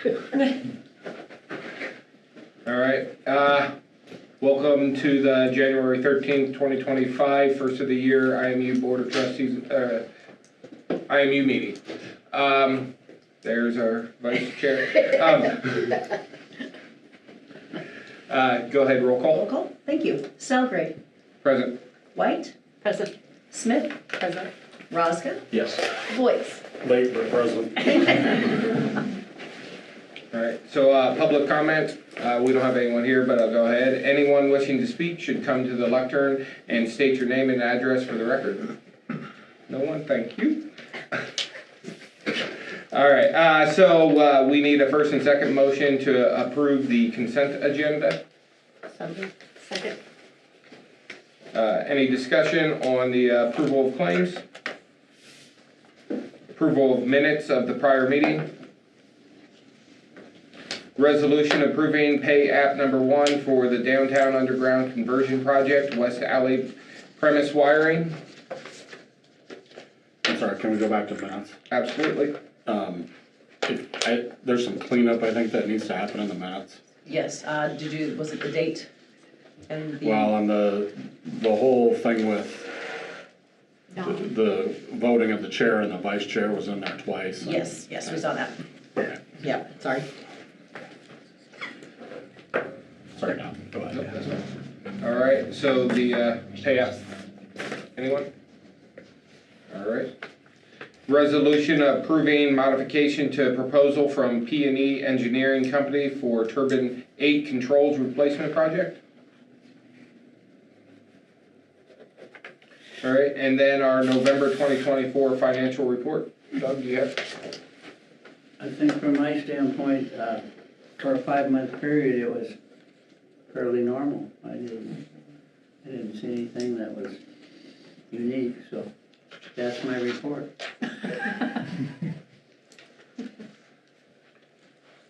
All right. Welcome to the January 13th, 2025, first of the year IMU Board of Trustees, IMU meeting. There's our Vice Chair. Go ahead, roll call. Roll call. Thank you. Selgrave. Present. White. Present. Smith. Present. Rosca. Yes. Voice. Late but present. All right, so public comment, we don't have anyone here, but I'll go ahead. Anyone wishing to speak should come to the lectern and state your name and address for the record. No one, thank you. All right, so we need a first and second motion to approve the consent agenda. Second. Any discussion on the approval of claims? Approval of minutes of the prior meeting? Resolution approving pay app number 1 for the downtown underground conversion project, West Alley premise wiring. I'm sorry, can we go back to minutes? Absolutely. There's some cleanup I think that needs to happen in the minutes. Yes. Was it the date? And the. Well, on the whole thing with the voting of the chair and the vice chair was in there twice. Yes, we saw that. Yeah, sorry. Sorry, no, go ahead. Nope, that's fine. All right, so the pay app. Anyone? All right. Resolution approving modification to proposal from P&E Engineering Company for Turbine 8 Controls Replacement Project. All right, and then our November 2024 financial report. Doug, do you have? I think from my standpoint, for a 5-month period, it was fairly normal. I didn't see anything that was unique, so that's my report.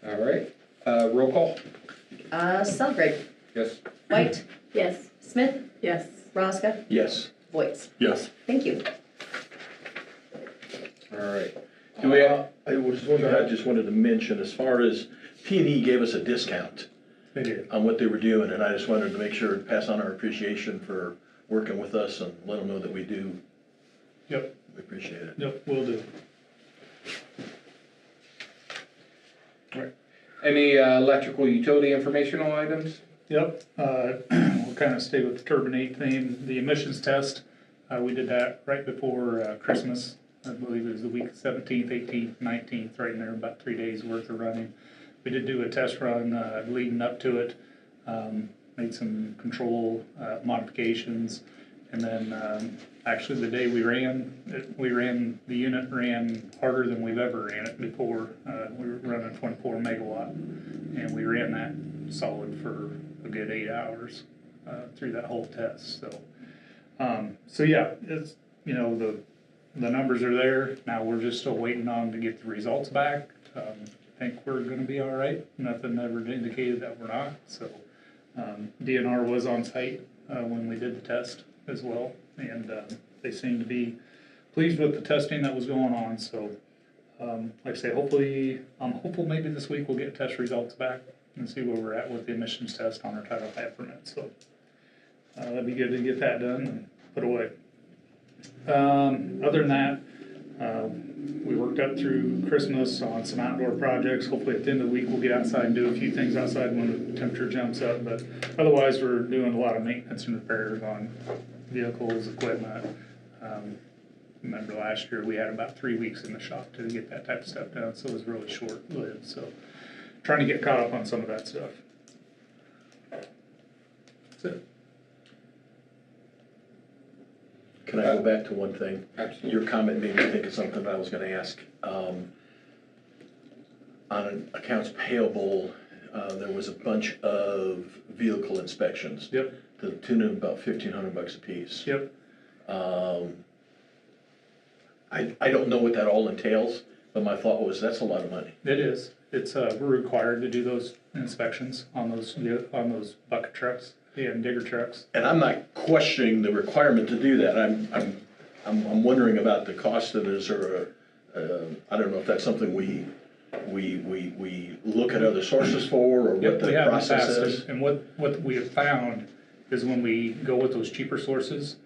All right, roll call. Selgrave. Yes. White. Yes. Smith. Yes. Rosca. Yes. Voice. Yes. Thank you. All right. Do we have? I was wondering, I just wanted to mention, as far as P&E gave us a discount on what they were doing, and I just wanted to make sure to pass on our appreciation for working with us and let them know that we do. Yep. We appreciate it. Yep, will do. All right. Any electrical utility informational items? Yep, we'll kind of stay with the Turbine 8 theme. The emissions test, we did that right before Christmas. I believe it was the week 17th, 18th, 19th, right in there, about 3 days worth of running. We did do a test run leading up to it, made some control modifications, and then actually the day the unit ran harder than we've ever ran it before. We were running 24 megawatt, and we ran that solid for a good 8 hours through that whole test. So yeah, it's, you know, the numbers are there. Now we're just still waiting on to get the results back. I think we're going to be all right. Nothing ever indicated that we're not. So DNR was on site when we did the test as well, and they seemed to be pleased with the testing that was going on. So like I say, hopefully, I'm hopeful maybe this week we'll get test results back and see where we're at with the emissions test on our Title V permit. So that'd be good to get that done and put away. Other than that, we worked up through Christmas on some outdoor projects. Hopefully at the end of the week we'll get outside and do a few things outside when the temperature jumps up. But otherwise we're doing a lot of maintenance and repairs on vehicles, equipment. Remember last year we had about 3 weeks in the shop to get that type of stuff done, so it was really short-lived. So trying to get caught up on some of that stuff. That's it. Can I go back to one thing? Absolutely. Your comment made me think of something that I was going to ask. On accounts payable, there was a bunch of vehicle inspections. Yep. To the tune of about $1,500 a piece. Yep. I don't know what that all entails, but my thought was that's a lot of money. It is. It's we're required to do those inspections on those bucket trucks and digger trucks. And I'm not questioning the requirement to do that. I'm wondering about the cost of this, or I don't know if that's something we we look at other sources for, or what Yep, we the have in the process past, is? and what we have found is when we go with those cheaper sources,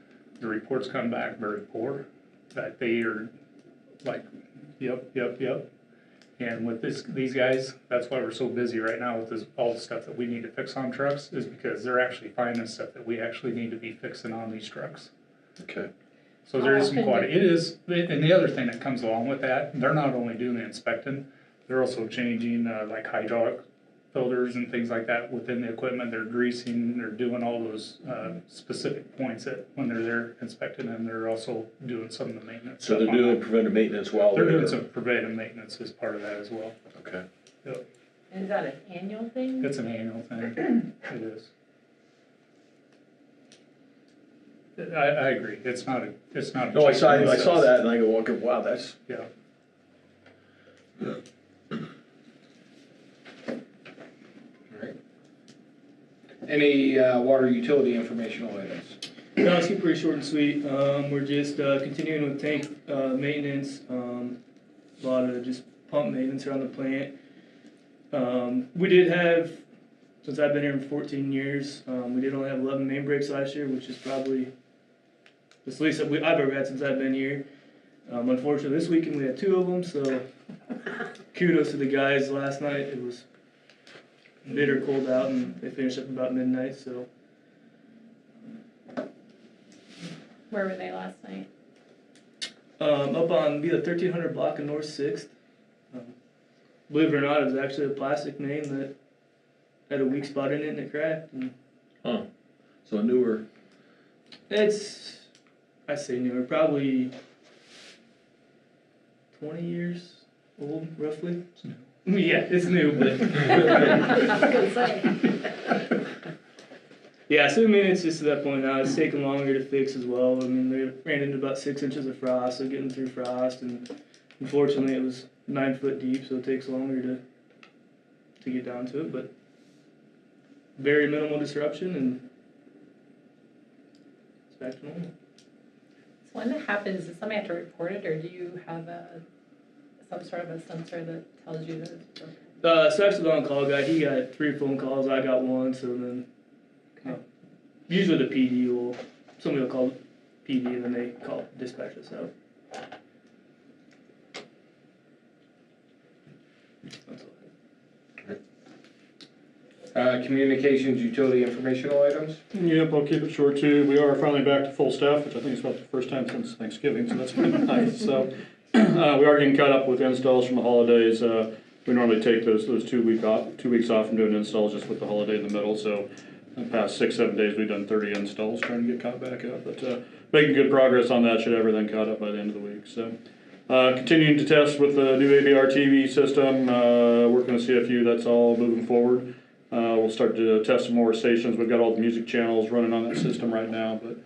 the reports come back very poor, that they are like, yep. And with these guys, that's why we're so busy right now with all the stuff that we need to fix on trucks, is because they're actually finding stuff that we actually need to be fixing on these trucks. Okay. So there is some quality, and the other thing that comes along with that, they're not only doing the inspecting, they're also changing, like hydraulic filters and things like that within the equipment. They're greasing, they're doing all those, specific points that when they're there inspecting, and they're also doing some of the maintenance. So they're stuff on doing that. preventive maintenance while They're doing some preventive maintenance as part of that as well. Okay. Yep, Is that an annual thing? it's an annual thing, it is. I agree, it's not a. No, I saw cheap that and I go, okay, wow, that's, Yeah. Alright. Any, water utility informational items? No, it's pretty short and sweet. We're just continuing with tank maintenance, a lot of just pump maintenance around the plant. We did have, since I've been here for 14 years, we did only have 11 main breaks last year, which is probably the least I've ever had since I've been here. Unfortunately, this weekend we had 2 of them, so kudos to the guys last night. It was bitter cold out, and they finished up about midnight, so. Where were they last night? Up on the 1300 block of North 6th. Believe it or not, it was actually a plastic main that had a weak spot in it and it cracked. And so a newer, it's, I say newer, probably 20 years old, roughly. Yeah, it's new, but. Yeah, so I mean, it's just to that point now. It's taking longer to fix as well. I mean, they ran into about 6 inches of frost, so getting through frost, and unfortunately it was 9 foot deep, so it takes longer to get down to it, but very minimal disruption, and it's back to normal. So when that happens, does somebody have to report it, or do you have some sort of a sensor that tells you that it's broken? So actually the on-call guy, he got 3 phone calls, I got 1, so then usually the PD will, somebody will call PD and then they call dispatch us out. That's all. Communications utility informational items? Yep, I'll keep it short too. We are finally back to full staff, which I think is about the first time since Thanksgiving, so that's been nice. So we are getting caught up with installs from the holidays. We normally take those 2 weeks off from doing installs just with the holiday in the middle. So in the past 6-7 days, we've done 30 installs trying to get caught back up. But making good progress on that. Should have everything caught up by the end of the week. So continuing to test with the new AVR TV system. Working with CFU. That's all moving forward. We'll start to test some more stations. We've got all the music channels running on that system right now, but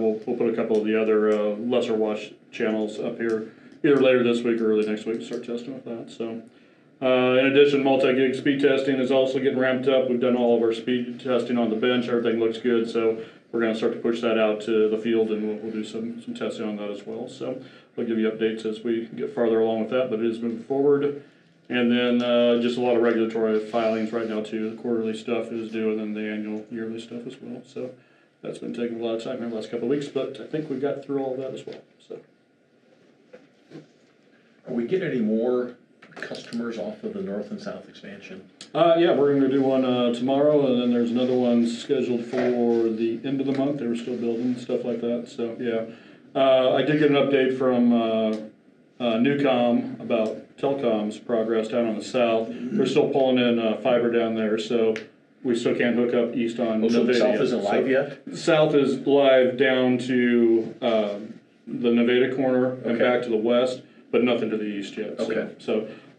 we'll put a couple of the other lesser watched channels up here either later this week or early next week to start testing with that. So, in addition, multi-gig speed testing is also getting ramped up. We've done all of our speed testing on the bench. Everything looks good, so we're going to start to push that out to the field, and we'll do some testing on that as well. So, we'll give you updates as we get farther along with that, but it is moving forward. And then just a lot of regulatory filings right now too. The quarterly stuff is due, and then the annual, yearly stuff as well. So that's been taking a lot of time in the last couple of weeks, but I think we got through all of that as well. So, are we getting any more customers off of the north and south expansion? yeah, we're going to do one tomorrow, and then there's another one scheduled for the end of the month. They were still building stuff like that. So yeah, I did get an update from Newcom about Telcom's progress down on the south. They're still pulling in fiber down there, so we still can't hook up east on So the Nevada south yet. isn't live yet? South is live down to the Nevada corner and back to the west, but nothing to the east yet. Okay.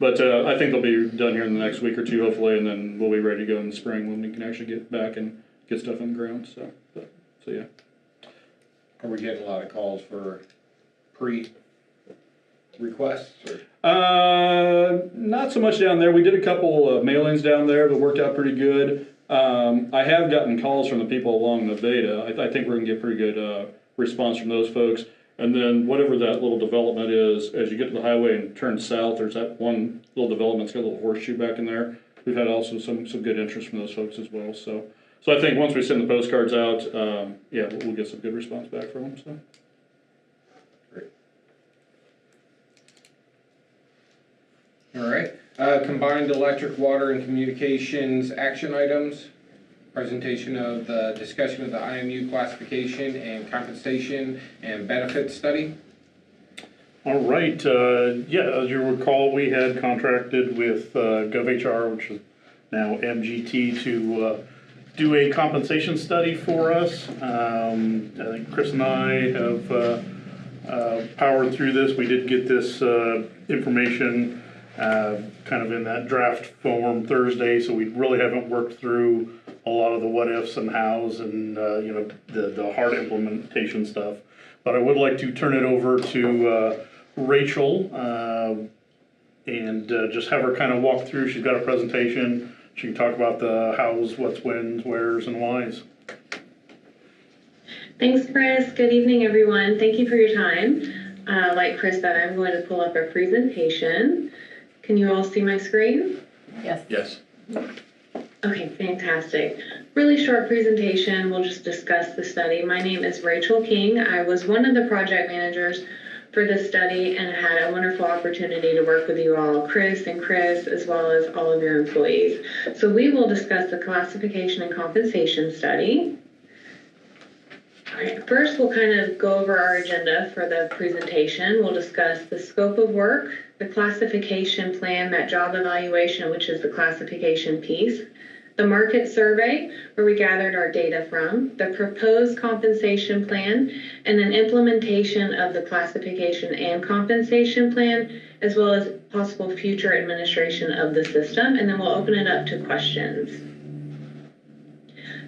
But I think they'll be done here in the next week or two, hopefully, and then we'll be ready to go in the spring when we can actually get back and get stuff on the ground. So yeah. Are we getting a lot of calls for pre-requests? Not so much down there. We did a couple of mailings down there that worked out pretty good. I have gotten calls from the people along Nevada. I think we're gonna get pretty good response from those folks. And then whatever that little development is, as you get to the highway and turn south, there's that one little development, it's got a little horseshoe back in there. We've had also some good interest from those folks as well, so I think once we send the postcards out, yeah, we'll get some good response back from them, so. All right, combined electric, water, and communications action items. Presentation of the discussion of the IMU classification and compensation and benefits study. All right, yeah, as you recall, we had contracted with GovHR, which is now MGT, to do a compensation study for us. I think Chris and I have powered through this. We did get this information kind of in that draft form Thursday, so we really haven't worked through a lot of the what ifs and hows and you know, the hard implementation stuff. But I would like to turn it over to Rachel and just have her kind of walk through. She's got a presentation. She can talk about the hows, what's, whens, wheres, and whys. Thanks, Chris. Good evening, everyone. Thank you for your time. Like Chris said, I'm going to pull up our presentation. Can you all see my screen? Yes. Yes. Okay, fantastic. Really short presentation. We'll just discuss the study. My name is Rachel King. I was one of the project managers for this study and had a wonderful opportunity to work with you all, Chris, as well as all of your employees. So we will discuss the classification and compensation study. All right, first we'll kind of go over our agenda for the presentation. We'll discuss the scope of work, the classification plan, that job evaluation, which is the classification piece, the market survey, where we gathered our data from, the proposed compensation plan, and then implementation of the classification and compensation plan, as well as possible future administration of the system, and then we'll open it up to questions.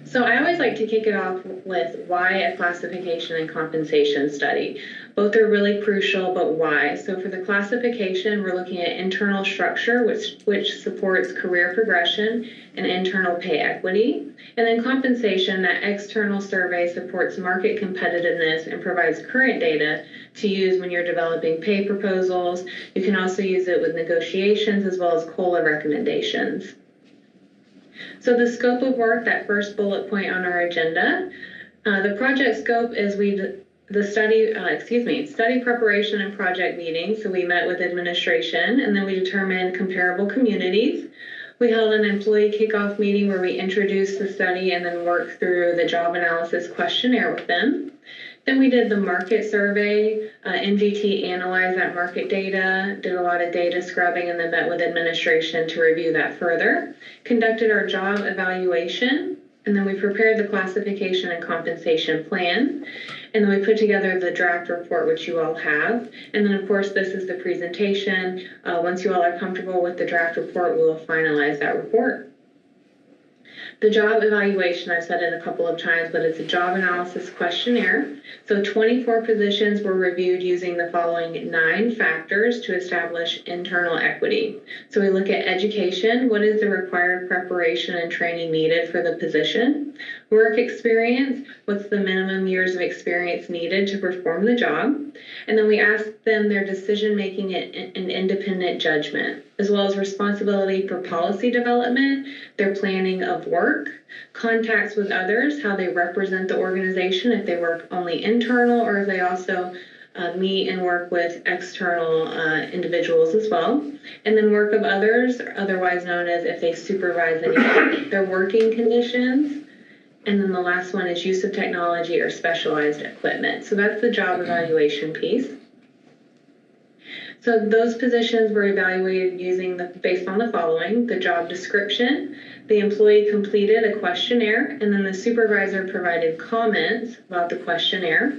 So I always like to kick it off with why a classification and compensation study. Both are really crucial, but why? So for the classification, we're looking at internal structure, which supports career progression and internal pay equity. And then compensation, that external survey supports market competitiveness and provides current data to use when you're developing pay proposals. You can also use it with negotiations as well as COLA recommendations. So the scope of work, that first bullet point on our agenda, the project scope is study preparation and project meetings. So we met with administration and then we determined comparable communities. We held an employee kickoff meeting where we introduced the study and then worked through the job analysis questionnaire with them. Then we did the market survey. MGT analyzed that market data, did a lot of data scrubbing, and then met with administration to review that further. Conducted our job evaluation, and then we prepared the classification and compensation plan. And then we put together the draft report, which you all have. And then, of course, this is the presentation. Once you all are comfortable with the draft report, we will finalize that report. The job evaluation, I've said it a couple of times, but it's a job analysis questionnaire. So 24 positions were reviewed using the following 9 factors to establish internal equity. So we look at education, what is the required preparation and training needed for the position? Work experience, what's the minimum years of experience needed to perform the job? And then we ask them their decision-making and independent judgment, as well as responsibility for policy development, their planning of work, contacts with others, how they represent the organization, if they work only internal or if they also meet and work with external individuals as well. And then work of others, otherwise known as if they supervise anyone, their working conditions. And then the last one is use of technology or specialized equipment. So that's the job evaluation piece. So those positions were evaluated based on the following: the job description, the employee completed a questionnaire, and then the supervisor provided comments about the questionnaire.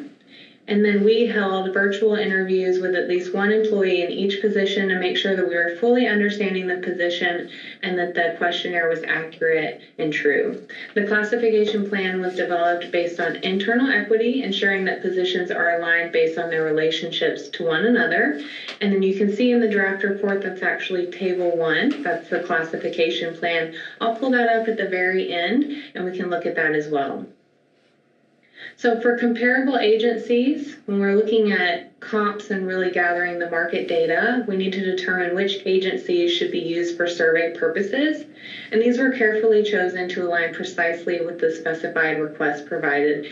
And then we held virtual interviews with at least one employee in each position to make sure that we were fully understanding the position and that the questionnaire was accurate and true. The classification plan was developed based on internal equity, ensuring that positions are aligned based on their relationships to one another. And then you can see in the draft report, that's actually table 1. That's the classification plan. I'll pull that up at the very end and we can look at that as well. So for comparable agencies, when we're looking at comps and really gathering the market data, we need to determine which agencies should be used for survey purposes. And these were carefully chosen to align precisely with the specified requests provided.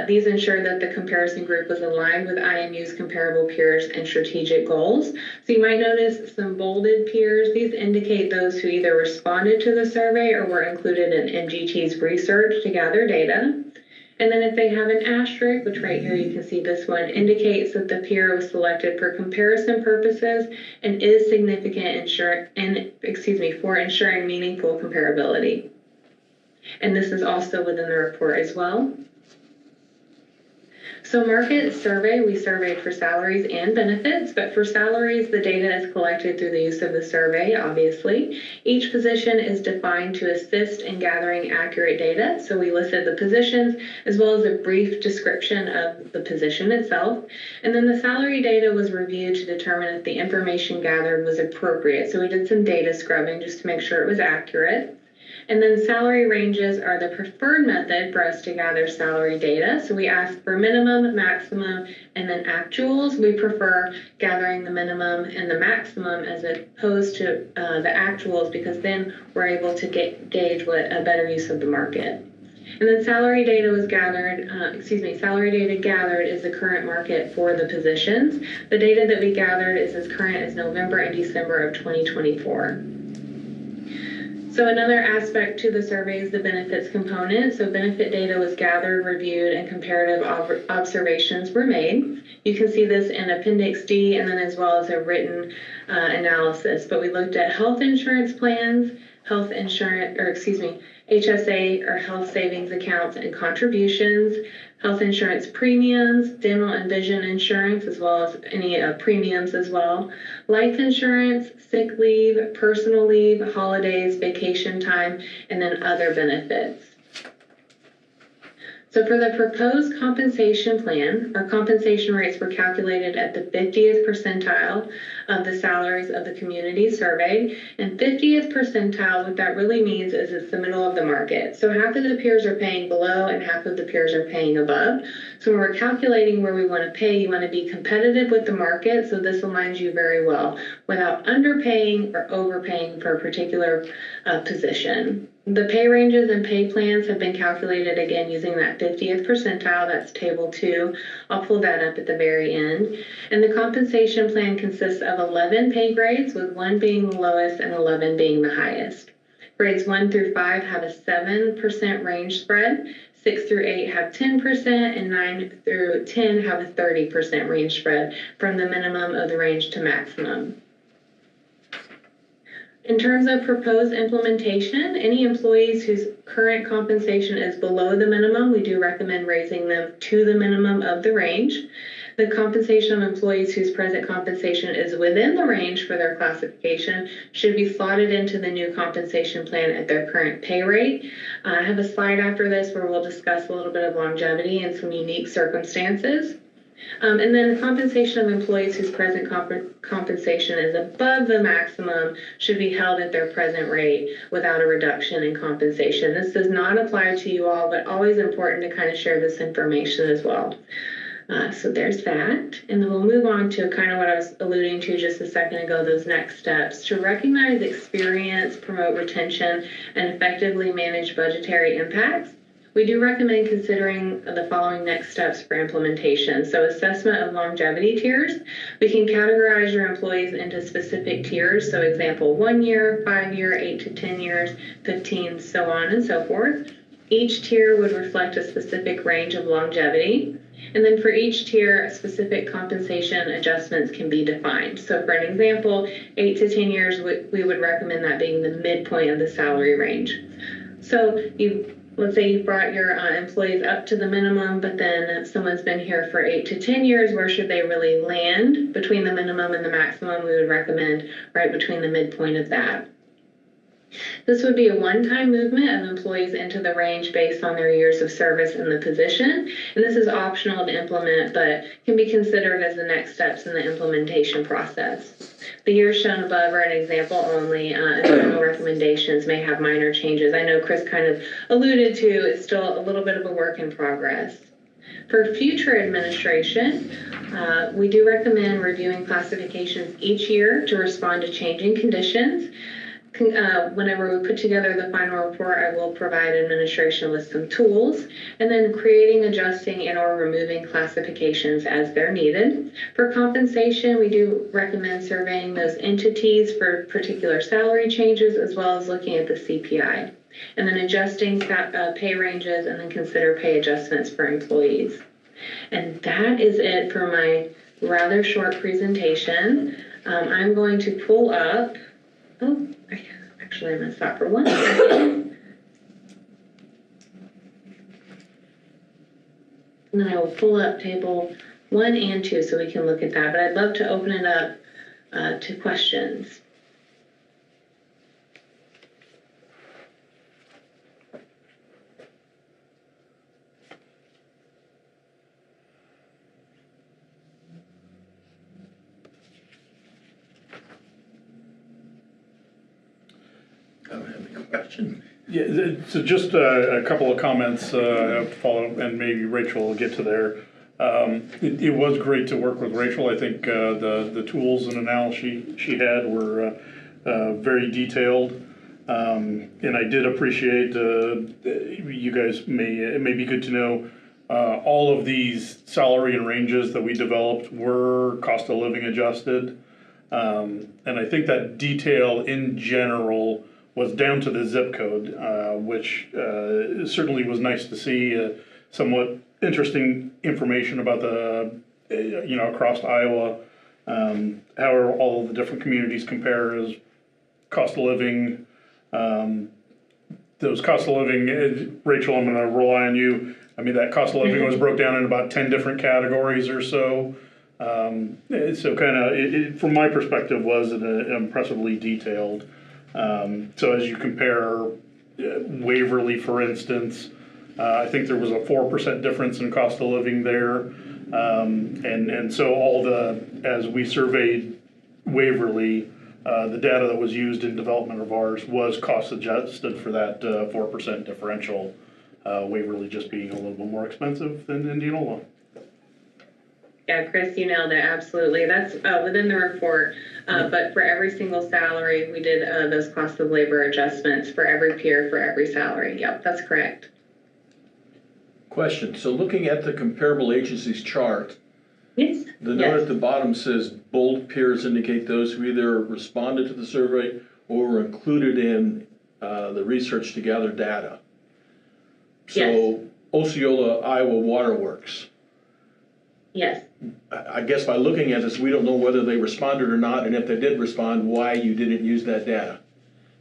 These ensure that the comparison group was aligned with IMU's comparable peers and strategic goals. So you might notice some bolded peers. These indicate those who either responded to the survey or were included in MGT's research to gather data. And then if they have an asterisk, which right here you can see this one, indicates that the peer was selected for comparison purposes and is significant for ensuring meaningful comparability. And this is also within the report as well. So market survey, we surveyed for salaries and benefits, but for salaries, the data is collected through the use of the survey, obviously. Each position is defined to assist in gathering accurate data. So we listed the positions as well as a brief description of the position itself. And then the salary data was reviewed to determine if the information gathered was appropriate. So we did some data scrubbing just to make sure it was accurate. And then salary ranges are the preferred method for us to gather salary data. So we ask for minimum, maximum, and then actuals. We prefer gathering the minimum and the maximum as opposed to the actuals, because then we're able to gauge what a better use of the market. And then salary data was gathered, salary data gathered is the current market for the positions. The data that we gathered is as current as November and December of 2024. So another aspect to the survey is the benefits component. So benefit data was gathered, reviewed, and comparative observations were made. You can see this in Appendix D and then as well as a written analysis. But we looked at health insurance plans, HSA or health savings accounts and contributions, health insurance premiums, dental and vision insurance, as well as any premiums as well, life insurance, sick leave, personal leave, holidays, vacation time, and then other benefits. So for the proposed compensation plan, our compensation rates were calculated at the 50th percentile of the salaries of the community surveyed. And 50th percentile, what that really means is it's the middle of the market. So half of the peers are paying below and half of the peers are paying above. So when we're calculating where we want to pay, you want to be competitive with the market. So this aligns you very well without underpaying or overpaying for a particular position. The pay ranges and pay plans have been calculated again using that 50th percentile, that's table 2. I'll pull that up at the very end. And the compensation plan consists of 11 pay grades, with 1 being the lowest and 11 being the highest. Grades 1 through 5 have a 7% range spread, 6 through 8 have 10%, and 9 through 10 have a 30% range spread from the minimum of the range to maximum. In terms of proposed implementation, any employees whose current compensation is below the minimum, we do recommend raising them to the minimum of the range. The compensation of employees whose present compensation is within the range for their classification should be slotted into the new compensation plan at their current pay rate. I have a slide after this where we'll discuss a little bit of longevity and some unique circumstances. And then the compensation of employees whose present compensation is above the maximum should be held at their present rate without a reduction in compensation. This does not apply to you all, but always important to kind of share this information as well. So there's that. And then we'll move on to kind of what I was alluding to just a second ago, those next steps. To recognize experience, promote retention, and effectively manage budgetary impacts, we do recommend considering the following next steps for implementation. So assessment of longevity tiers. We can categorize your employees into specific tiers. So example, 1 year, 5 year, 8 to 10 years, 15, so on and so forth. Each tier would reflect a specific range of longevity. And then for each tier, specific compensation adjustments can be defined. So for an example, 8 to 10 years, we would recommend that being the midpoint of the salary range. So let's say you brought your employees up to the minimum, but then if someone's been here for 8 to 10 years, where should they really land between the minimum and the maximum? We would recommend right between the midpoint of that. This would be a one-time movement of employees into the range based on their years of service in the position. And this is optional to implement, but can be considered as the next steps in the implementation process. The years shown above are an example only. Internal recommendations may have minor changes. I know Chris kind of alluded to it's still a little bit of a work in progress. For future administration, we do recommend reviewing classifications each year to respond to changing conditions. Whenever we put together the final report, I will provide administration with some tools, and then creating, adjusting, and or removing classifications as they're needed. For compensation, we do recommend surveying those entities for particular salary changes, as well as looking at the CPI, and then adjusting pay ranges, and then consider pay adjustments for employees. And that is it for my rather short presentation. I'm going to pull up, actually I'm going to stop for 1 second. And then I will pull up table 1 and 2 so we can look at that. But I'd love to open it up to questions. I don't have any question. Yeah, so just a couple of comments to follow, and maybe Rachel will get to there. It was great to work with Rachel. I think the tools and analysis she had were very detailed, and I did appreciate you guys it may be good to know all of these salary and ranges that we developed were cost of living adjusted, and I think that detail in general was down to the zip code, which certainly was nice to see. Somewhat interesting information about the, across Iowa, how all of the different communities compare as cost of living. Those cost of living, Rachel, I'm going to rely on you. I mean, that cost of living was broke down in about 10 different categories or so. So kind of, from my perspective, was impressively detailed. So as you compare Waverly, for instance, I think there was a 4% difference in cost of living there. And so as we surveyed Waverly, the data that was used in development of ours was cost adjusted for that 4% differential, Waverly just being a little bit more expensive than Indianola. Yeah, Chris, you nailed it, absolutely. That's within the report. But for every single salary, we did those cost of labor adjustments for every peer, for every salary. Yep, that's correct. Question, so looking at the comparable agencies chart, Yes. the note at the bottom says bold peers indicate those who either responded to the survey or were included in the research to gather data. So Osceola, Iowa Waterworks. Yes. I guess by looking at this, we don't know whether they responded or not, and if they did respond, why you didn't use that data.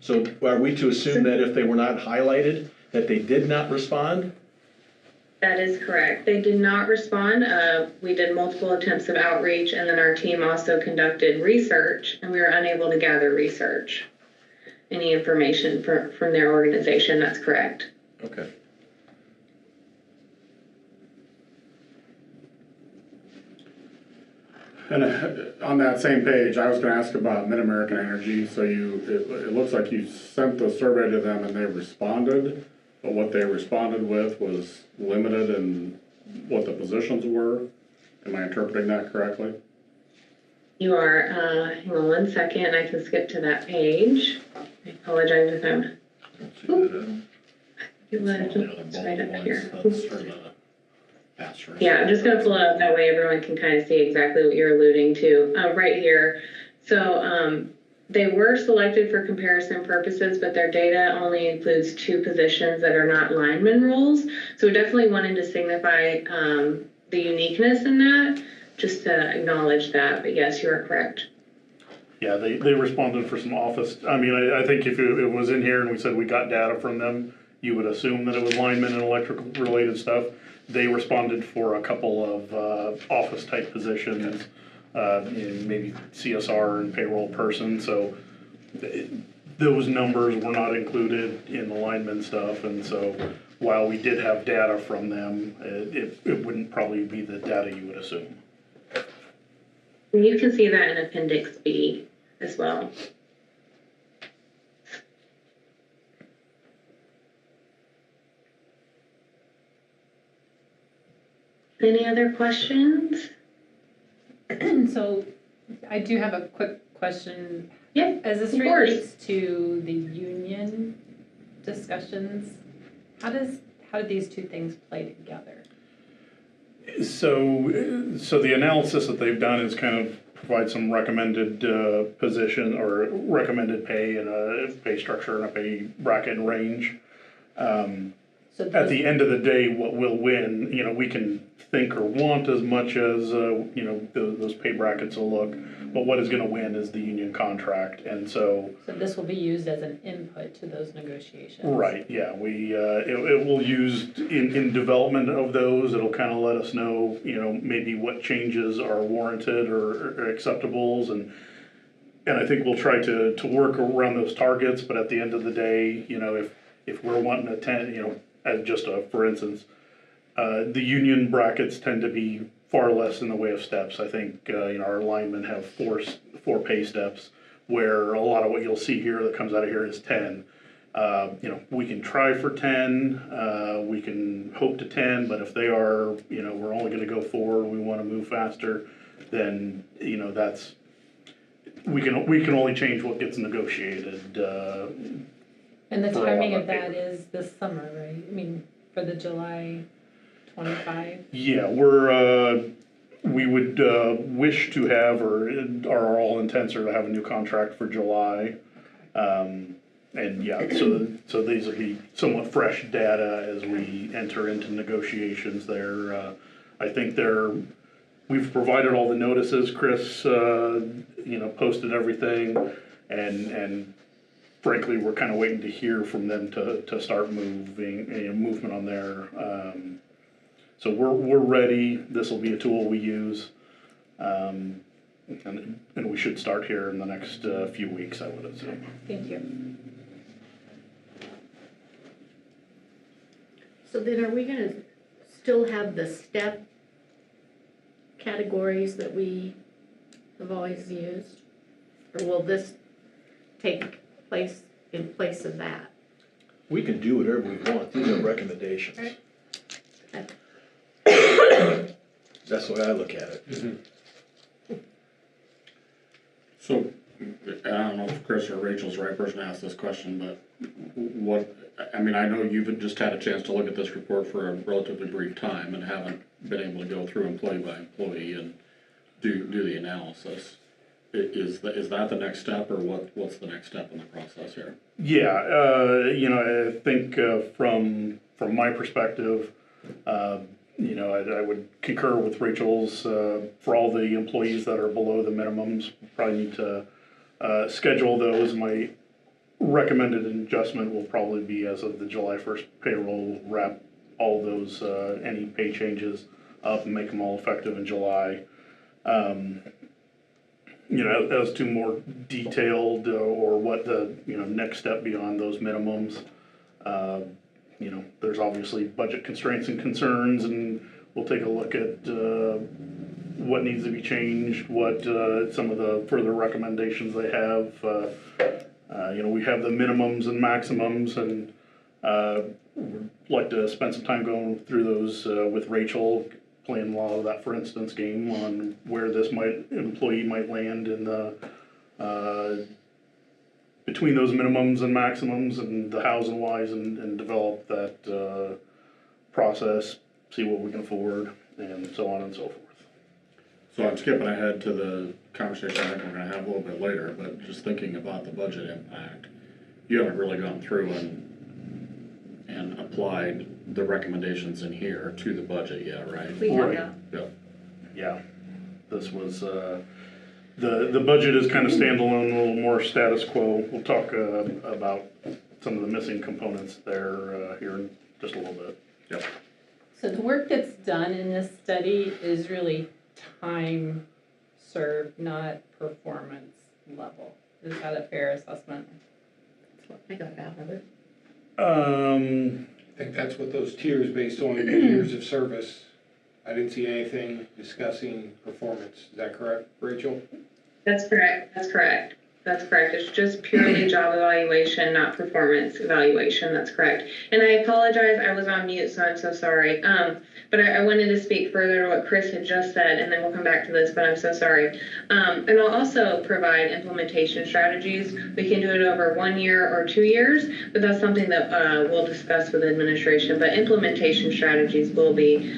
So are we to assume that if they were not highlighted, that they did not respond? That is correct. They did not respond. We did multiple attempts of outreach, and then our team also conducted research, and we were unable to gather any information from their organization. That's correct. Okay. And on that same page, I was going to ask about Mid-American Energy. So it looks like you sent the survey to them and they responded, but what they responded with was limited in what the positions were. Am I interpreting that correctly? You are. Hang on 1 second. I can skip to that page. I apologize if I'm. It's right up here. Yeah, I'm just going to pull it up, that way everyone can kind of see exactly what you're alluding to. Right here. So they were selected for comparison purposes, but their data only includes 2 positions that are not lineman roles. So we definitely wanted to signify the uniqueness in that, just to acknowledge that. But yes, you are correct. Yeah, they responded for some office. I mean, I think if it was in here and we said we got data from them, you would assume that it was lineman and electrical related stuff. They responded for a couple of office type positions, maybe CSR and payroll person. So those numbers were not included in the lineman stuff. And so while we did have data from them, it wouldn't probably be the data you would assume. You can see that in Appendix B as well. Any other questions? So I do have a quick question. Yep, As this of course. relates to the union discussions, how do these two things play together? So the analysis that they've done is kind of provide some recommended position or recommended pay and a pay structure and a pay bracket and range. So At the end of the day, what will win, you know, we can think or want as much as, you know, those pay brackets will look, but what is gonna win is the union contract, and so. So this will be used as an input to those negotiations? Right, yeah, it will use in development of those, it'll kind of let us know, you know, maybe what changes are warranted or acceptables, and I think we'll try to work around those targets, but at the end of the day, you know, if we're wanting to attend, you know, as just for instance, the union brackets tend to be far less in the way of steps. I think, you know, our linemen have four pay steps, where a lot of what you'll see here that comes out of here is 10. You know, we can try for 10, we can hope to 10, but if they are, you know, we're only gonna go 4, we wanna move faster, then, you know, that's, we can only change what gets negotiated, And the for a timing lot of of that paper. is this summer, right? I mean, for the July 25? Yeah, we would wish to have, or our all intents are to have a new contract for July. And yeah, so these will be somewhat fresh data as we enter into negotiations there. I think we've provided all the notices, Chris, you know, posted everything, and frankly, we're kind of waiting to hear from them to start movement on there. So we're ready. This will be a tool we use, and we should start here in the next few weeks, I would assume. Thank you. So then are we gonna still have the step categories that we have always used? Or will this take place in place of that? We can do whatever we want, these are recommendations. Okay. That's the way I look at it. So, I don't know if Chris or Rachel's the right person to ask this question, but I mean, I know you've just had a chance to look at this report for a relatively brief time and haven't been able to go through employee by employee and do the analysis. Is that the next step, or what's the next step in the process here? Yeah, you know, I think from my perspective, you know, I would concur with Rachel's, for all the employees that are below the minimums, we probably need to schedule those. My recommended adjustment will probably be as of the July 1st payroll, wrap all those, any pay changes up and make them all effective in July. You know, as to more detailed or what the, you know, next step beyond those minimums, you know, there's obviously budget constraints and concerns, and we'll take a look at what needs to be changed, what some of the further recommendations they have. You know, we have the minimums and maximums, and we'd like to spend some time going through those with Rachel, playing a lot of that for instance game on where this employee might land in the between those minimums and maximums and the hows and whys, and develop that process, see what we can afford, and so on and so forth. So I'm skipping ahead to the conversation I think we're gonna have a little bit later, but just thinking about the budget impact, you haven't really gone through and applied the recommendations in here to the budget yet, right? We have Right. not. Yep. Yeah, this was, the budget is kind of standalone, a little more status quo. We'll talk about some of the missing components there here in just a little bit. Yep. So the work that's done in this study is really time served, not performance level. Is that a fair assessment? That's what I got out of it. I think that's what those tiers based on years of service. I didn't see anything discussing performance. Is that correct, Rachel? That's correct, that's correct. That's correct. It's just purely job evaluation, not performance evaluation. That's correct. And I apologize, I was on mute, so I'm so sorry. But I wanted to speak further to what Chris had just said, and then we'll come back to this, but I'm so sorry. And I'll also provide implementation strategies. We can do it over 1 year or 2 years, but that's something that we'll discuss with administration. But implementation strategies will be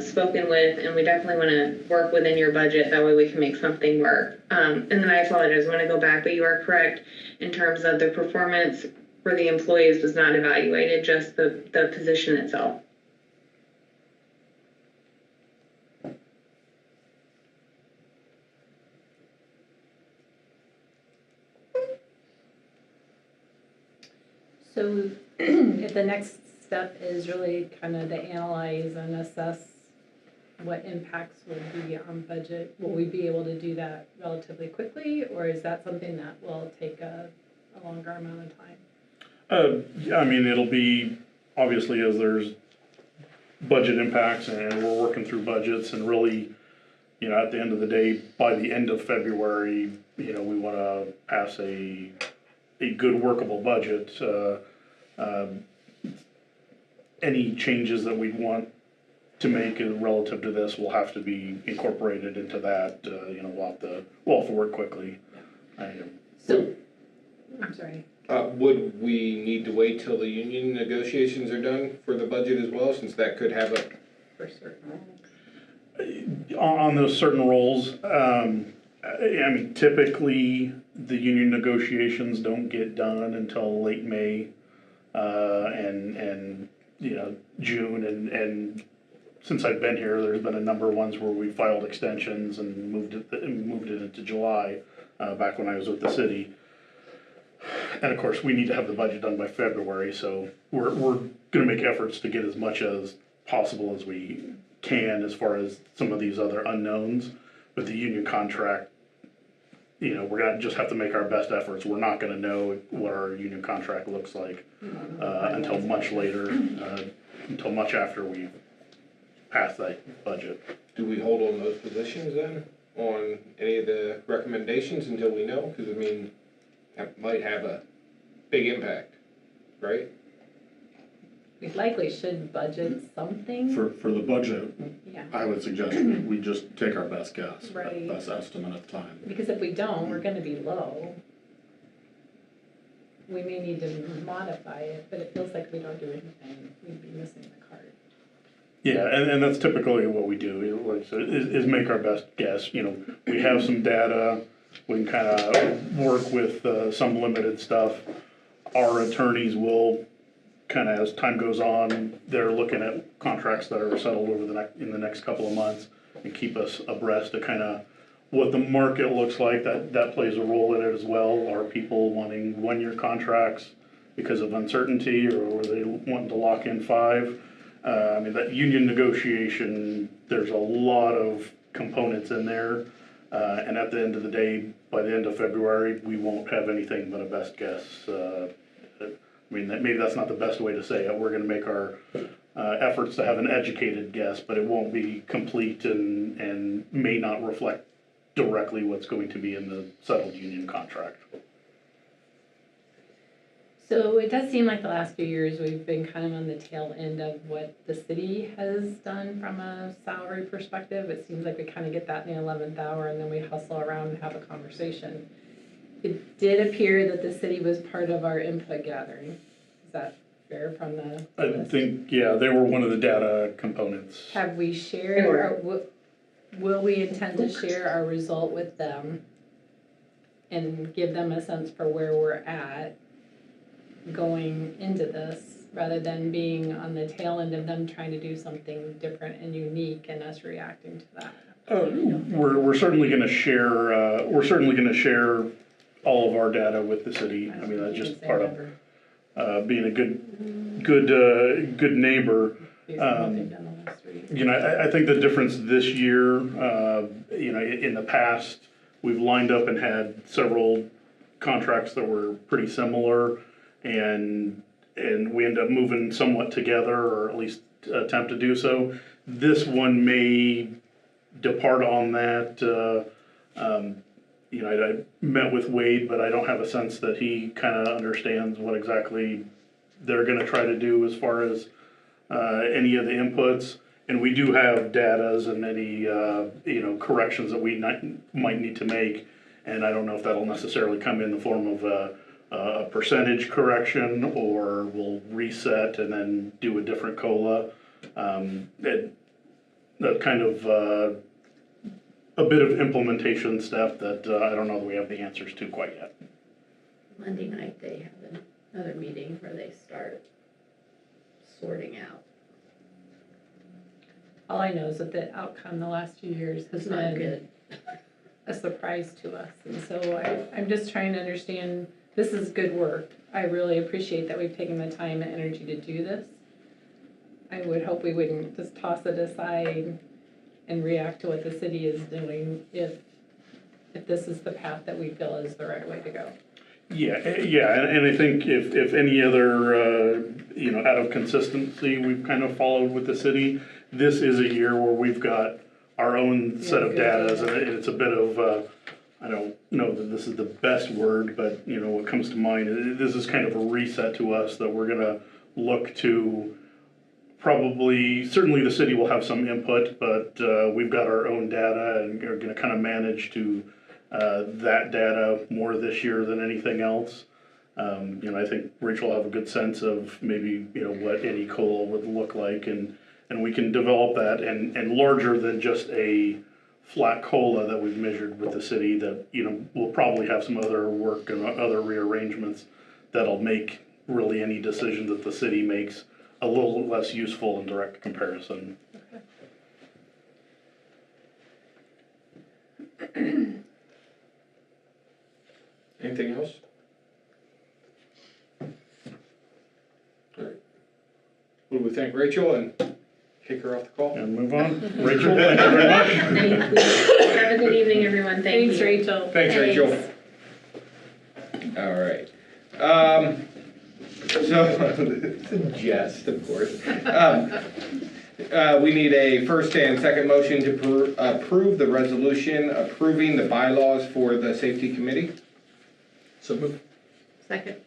spoken with, and we definitely want to work within your budget. That way we can make something work. And then I apologize, I want to go back, but you are correct in terms of the performance for the employees was not evaluated, just the position itself. So if the next step is really kind of to analyze and assess what impacts will be on budget, will we be able to do that relatively quickly, or is that something that will take a longer amount of time? I mean, it'll be, obviously, as there's budget impacts and we're working through budgets, and really, at the end of the day, by the end of February, we want to pass a good workable budget. Any changes that we want to make relative to this will have to be incorporated into that. We'll have to work quickly. So, I'm sorry. Would we need to wait till the union negotiations are done for the budget as well, since that could have a... For certain roles? On those certain roles, typically the union negotiations don't get done until late May, and June, and since I've been here, there's been a number of ones where we filed extensions and moved it into July, back when I was with the city. And of course, we need to have the budget done by February, so we're gonna make efforts to get as much as possible as we can as far as some of these other unknowns. But the union contract, we're gonna just have to make our best efforts. We're not gonna know what our union contract looks like until much later, until much after we pass that budget. Do we hold on those positions then, on any of the recommendations until we know? Because that might have a big impact, right? We likely should budget something. For the budget, Yeah. I would suggest we just take our best guess, Right. best estimate at the time. Because if we don't, we're gonna be low. We may need to modify it, but it feels like we don't do anything, we'd be missing the card. Yeah, and that's typically what we do, is make our best guess. We have some data, we can kind of work with some limited stuff. Our attorneys will kind of, as time goes on, they're looking at contracts that are settled in the next couple of months, and keep us abreast of kind of what the market looks like. That plays a role in it as well. Are people wanting 1-year contracts because of uncertainty, or are they wanting to lock in 5? That union negotiation, there's a lot of components in there, and at the end of the day, by the end of February, we won't have anything but a best guess. Maybe that's not the best way to say it. We're gonna make our efforts to have an educated guess, but it won't be complete and may not reflect directly what's going to be in the settled union contract. So it does seem like the last few years we've been kind of on the tail end of what the city has done from a salary perspective. It seems like we kind of get that in the 11th hour, and then we hustle around and have a conversation. It did appear that the city was part of our input gathering. Is that fair from the I list? think, yeah, they were one of the data components. Have we shared, or will we intend to share our result with them and give them a sense for where we're at going into this, rather than being on the tail end of them trying to do something different and unique and us reacting to that? We're certainly going to share. We're certainly going to share all of our data with the city. That's just part of being a good neighbor. I think the difference this year, in the past, we've lined up and had several contracts that were pretty similar, and we end up moving somewhat together, or at least attempt to do so. This one may depart on that. you know, I met with Wade, but I don't have a sense that he kind of understands what exactly they're gonna try to do as far as any of the inputs. And we do have datas and any, you know, corrections that we might need to make. And I don't know if that'll necessarily come in the form of a percentage correction, or we'll reset and then do a different COLA. That kind of a bit of implementation step that I don't know that we have the answers to quite yet. Monday night, they have another meeting where they start sorting out. All I know is that the outcome the last few years has It's not been good. a surprise to us. And so I'm just trying to understand, this is good work. I really appreciate that we've taken the time and energy to do this. I would hope we wouldn't just toss it aside and react to what the city is doing if this is the path that we feel is the right way to go. Yeah, and I think if any other, you know, out of consistency we've kind of followed with the city, this is a year where we've got our own set of data, and it's a bit of, I don't know that this is the best word, but, you know, what comes to mind, this is kind of a reset to us that we're gonna look to. Probably, certainly the city will have some input, but we've got our own data and are gonna kind of manage to that data more this year than anything else. You know, I think Rachel will have a good sense of maybe, you know, what any COLA would look like, and we can develop that, and larger than just a flat COLA that we've measured with the city, that, you know, we'll probably have some other work and other rearrangements that'll make really any decision that the city makes a little less useful in direct comparison. Anything else? All right. Well, we thank Rachel and kick her off the call. And move on. Rachel, thank you very much. Thank you. Have a good evening, everyone. Thanks, Rachel. Thanks, Rachel. All right. So, it's a jest, of course. We need a first and second motion to approve the resolution approving the bylaws for the safety committee. So move. Second.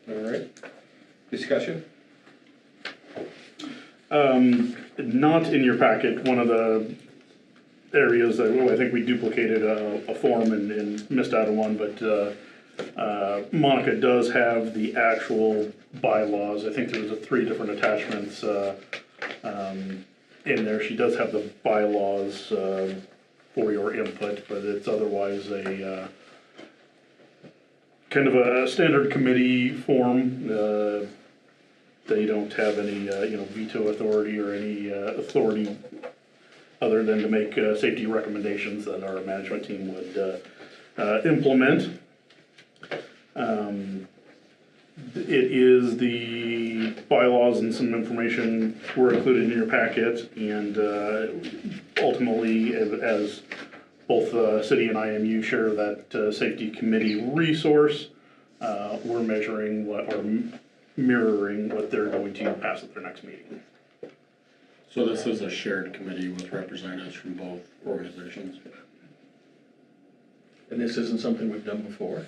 All right. Discussion? Not in your packet, one of the areas that, well, I think we duplicated a form and missed out on one, but Monica does have the actual bylaws. I think there's 3 different attachments in there. She does have the bylaws for your input, but it's otherwise a kind of a standard committee form. They don't have any you know, veto authority or any authority other than to make safety recommendations that our management team would implement. It is the bylaws, and some information were included in your packet, and ultimately, as both city and IMU share that safety committee resource, we're measuring what, or mirroring what they're going to pass at their next meeting. So this is a shared committee with representatives from both organizations? And this isn't something we've done before?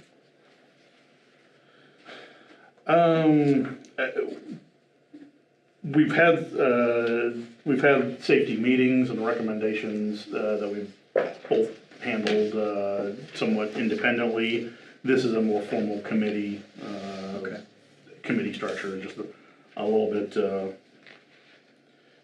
We've had safety meetings and recommendations that we've both handled somewhat independently. This is a more formal committee committee structure, just a little bit.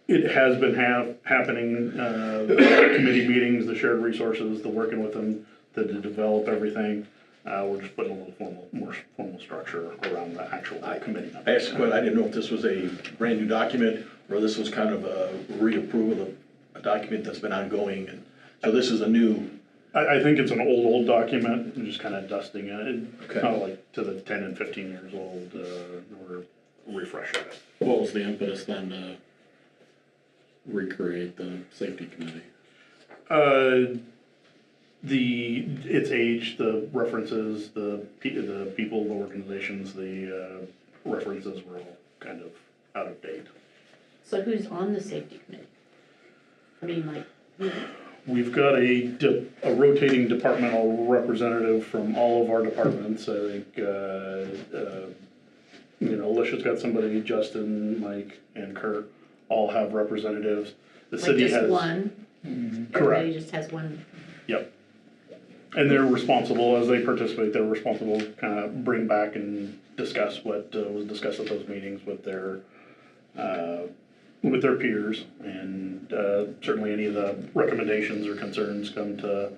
It has been happening. The committee meetings, the shared resources, the working with them to develop everything. We're just putting a little more formal structure around the actual committee. I asked a question, I didn't know if this was a brand new document, or this was kind of a reapproval of a document that's been ongoing, and so this is a new. I think it's an old document, and just kind of dusting it. Okay. Kind of like to the 10 and 15 years old, we're refreshing it. What was the impetus then to recreate the safety committee? Its age, the references, the people, the organizations, the references were all kind of out of date. So who's on the safety committee? I mean, like, we've got a rotating departmental representative from all of our departments. I think, Alicia's got somebody, Justin, Mike, and Kurt all have representatives. The Like city just has. one? Correct. Everybody just has one? Yep. And they're responsible, as they participate, they're responsible to kind of bring back and discuss what was discussed at those meetings with their peers. And certainly any of the recommendations or concerns come to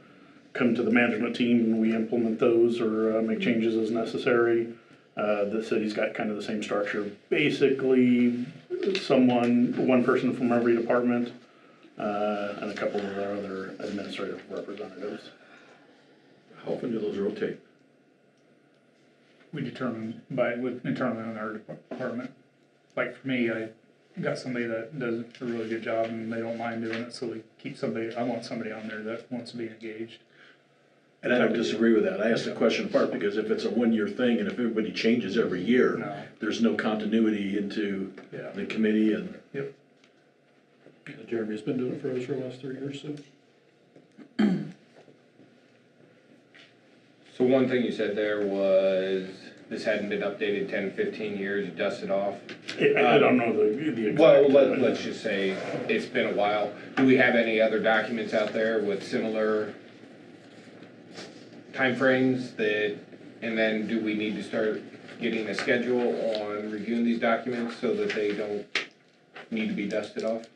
the management team, and we implement those or make changes as necessary. The city's got kind of the same structure. Basically, one person from every department, and a couple of our other administrative representatives. How often do those rotate? We determine internally on our department. Like for me, I got somebody that does a really good job and they don't mind doing it, so we keep I want somebody on there that wants to be engaged. And I don't disagree with that. I asked the question apart because if it's a one-year thing and if everybody changes every year, No. there's no continuity into Yeah. the committee and. Yep. Jeremy's been doing it for us for the last 3 years, so. So one thing you said there was this hadn't been updated 10, 15 years, dusted off. I don't know the exact. Well, let's just say it's been a while. Do we have any other documents out there with similar timeframes and then do we need to start getting a schedule on reviewing these documents so that they don't need to be dusted off?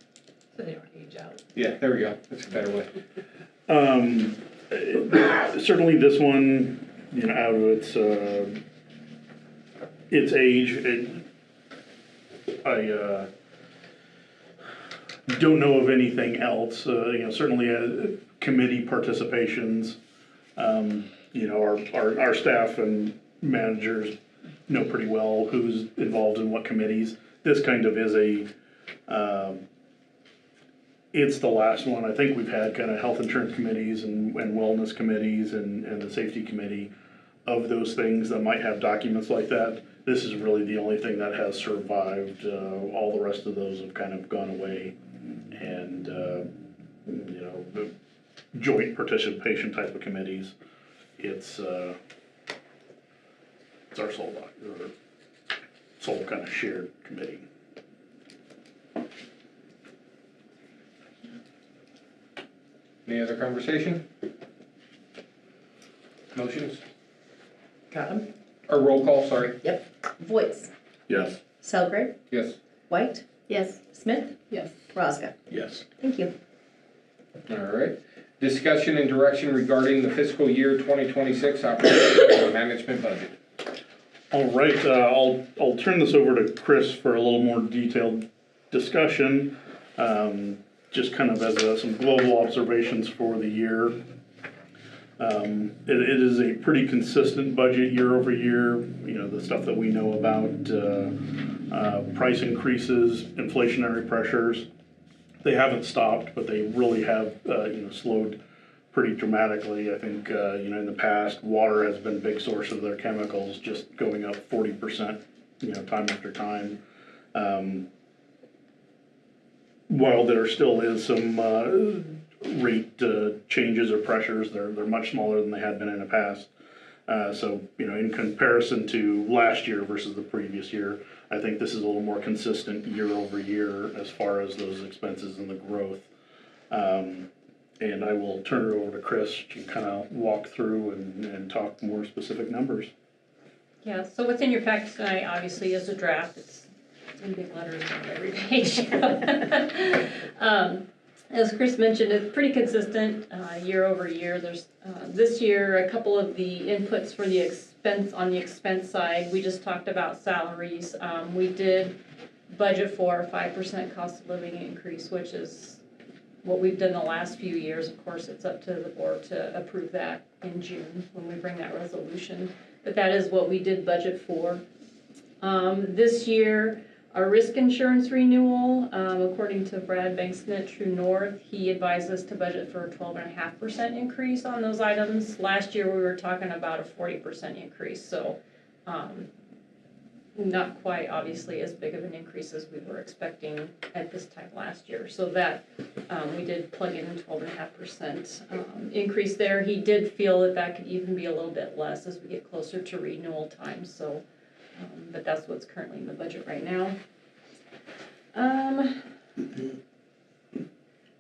So they don't age out. Yeah, there we go. That's a better way. Certainly this one, out of its age, I don't know of anything else. Certainly committee participations. Our staff and managers know pretty well who's involved in what committees. This kind of is it's the last one. I think we've had kind of health insurance committees and wellness committees and the safety committee of those things that might have documents like that. This is really the only thing that has survived. All the rest of those have kind of gone away. And, the joint participation type of committees, it's our sole kind of shared committee. Any other conversation? Motions? Got them? Or roll call, sorry. Yep. Voice. Yes. Selgrave. Yes. White. Yes. Smith. Yes. Rosga. Yes. Thank you. All right. Discussion and direction regarding the fiscal year 2026 operations and management budget. All right, I'll turn this over to Chris for a little more detailed discussion. Just kind of as some global observations for the year. It is a pretty consistent budget year over year. The stuff that we know about, price increases, inflationary pressures. They haven't stopped, but they really have, slowed pretty dramatically. I think, in the past, water has been a big source of their chemicals, just going up 40%, time after time. While there still is some rate changes or pressures, they're much smaller than they had been in the past. So, in comparison to last year versus the previous year, I think this is a little more consistent year over year as far as those expenses and the growth. And I will turn it over to Chris to kind of walk through and talk more specific numbers. Yeah, so what's in your package tonight obviously is a draft. It's in big letters on every page. As Chris mentioned, it's pretty consistent year over year. There's this year a couple of the inputs for the expense on the expense side. We just talked about salaries. We did budget for a 5% cost of living increase, which is what we've done the last few years. Of course, it's up to the board to approve that in June when we bring that resolution. But that is what we did budget for. This year, our risk insurance renewal, according to Brad Bankston at True North, he advised us to budget for a 12.5% increase on those items. Last year, we were talking about a 40% increase. So not quite obviously as big of an increase as we were expecting at this time last year. So that, we did plug in 12.5% increase there. He did feel that that could even be a little bit less as we get closer to renewal time, so, but that's what's currently in the budget right now.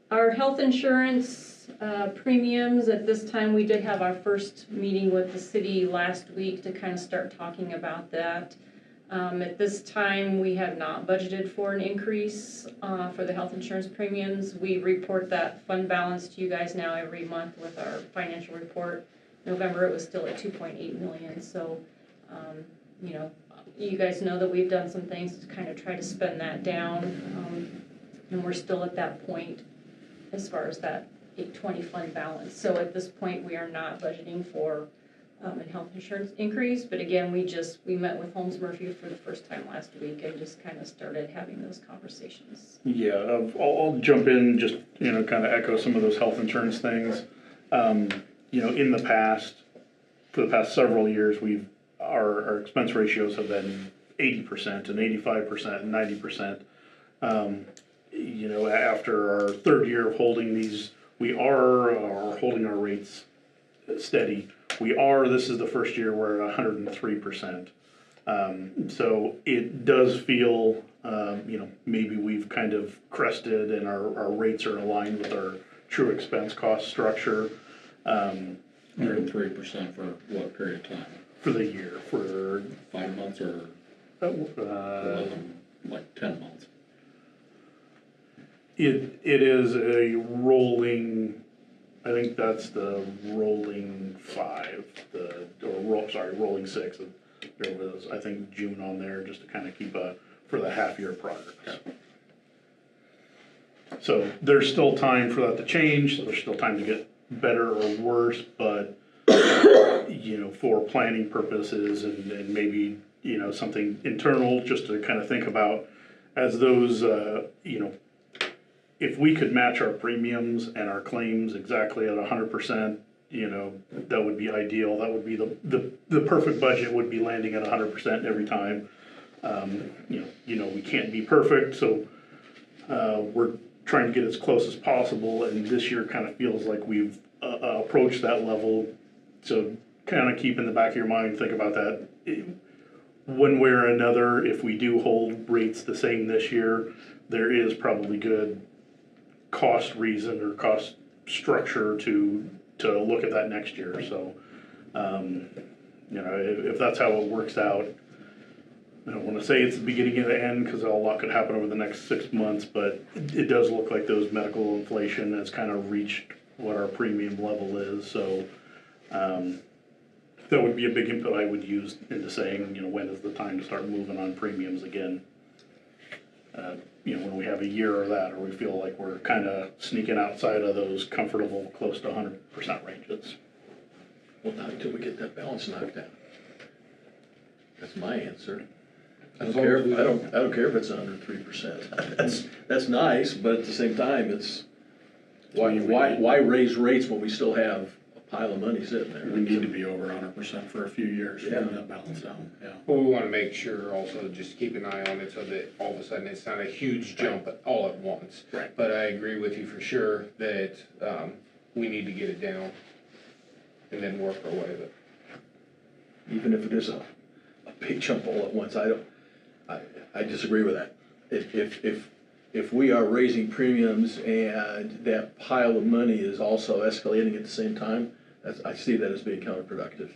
Our health insurance premiums, at this time, we did have our first meeting with the city last week to kind of start talking about that. At this time, we have not budgeted for an increase for the health insurance premiums. We report that fund balance to you guys now every month with our financial report. November, it was still at 2.8 million, so, you know, you guys know that we've done some things to kind of try to spend that down, and we're still at that point as far as that 820 fund balance. So at this point, we are not budgeting for a health insurance increase, but again, we met with Holmes Murphy for the first time last week and just kind of started having those conversations. Yeah, I'll jump in, just, you know, kind of echo some of those health insurance things. You know, in the past, for the past several years, our expense ratios have been 80% and 85% and 90%. You know, after our third year of holding these, we are holding our rates steady. This is the first year we're at 103%. So it does feel, you know, maybe we've kind of crested and our rates are aligned with our true expense cost structure. 103% for what period of time? For the year, for 5 months or 11, like 10 months? It is a rolling, I think that's the rolling 5, rolling 6. There was, I think, June on there, just to kind of keep for the half-year progress. Yeah. So there's still time for that to change, there's still time to get better or worse, but, you know, for planning purposes and maybe, you know, something internal, just to kind of think about as those, you know, if we could match our premiums and our claims exactly at 100%, you know, that would be ideal. That would be the perfect budget, would be landing at 100% every time. You know, we can't be perfect, so we're trying to get as close as possible. And this year kind of feels like we've approached that level. So kind of keep in the back of your mind, think about that. One way or another, if we do hold rates the same this year, there is probably good cost reason or cost structure to look at that next year. So, you know, if that's how it works out, I don't want to say it's the beginning of the end because a lot could happen over the next 6 months, but it does look like those medical inflation has kind of reached what our premium level is. So that would be a big input I would use into saying, you know, when is the time to start moving on premiums again? You know, when we have a year or that, or we feel like we're kind of sneaking outside of those comfortable, close to 100% ranges. Well, not until we get that balance knocked down. That's my answer. I don't care if it's 103%. That's nice, but at the same time, it's why raise rates when we still have a pile of money sitting there? We need to be over 100% for a few years to get that balance down. Yeah. But we want to make sure also just keep an eye on it so that all of a sudden it's not a huge jump all at once. Right. But I agree with you for sure that we need to get it down and then work our way with it. Even if it is a big jump all at once, I disagree with that. If we are raising premiums and that pile of money is also escalating at the same time, I see that as being counterproductive.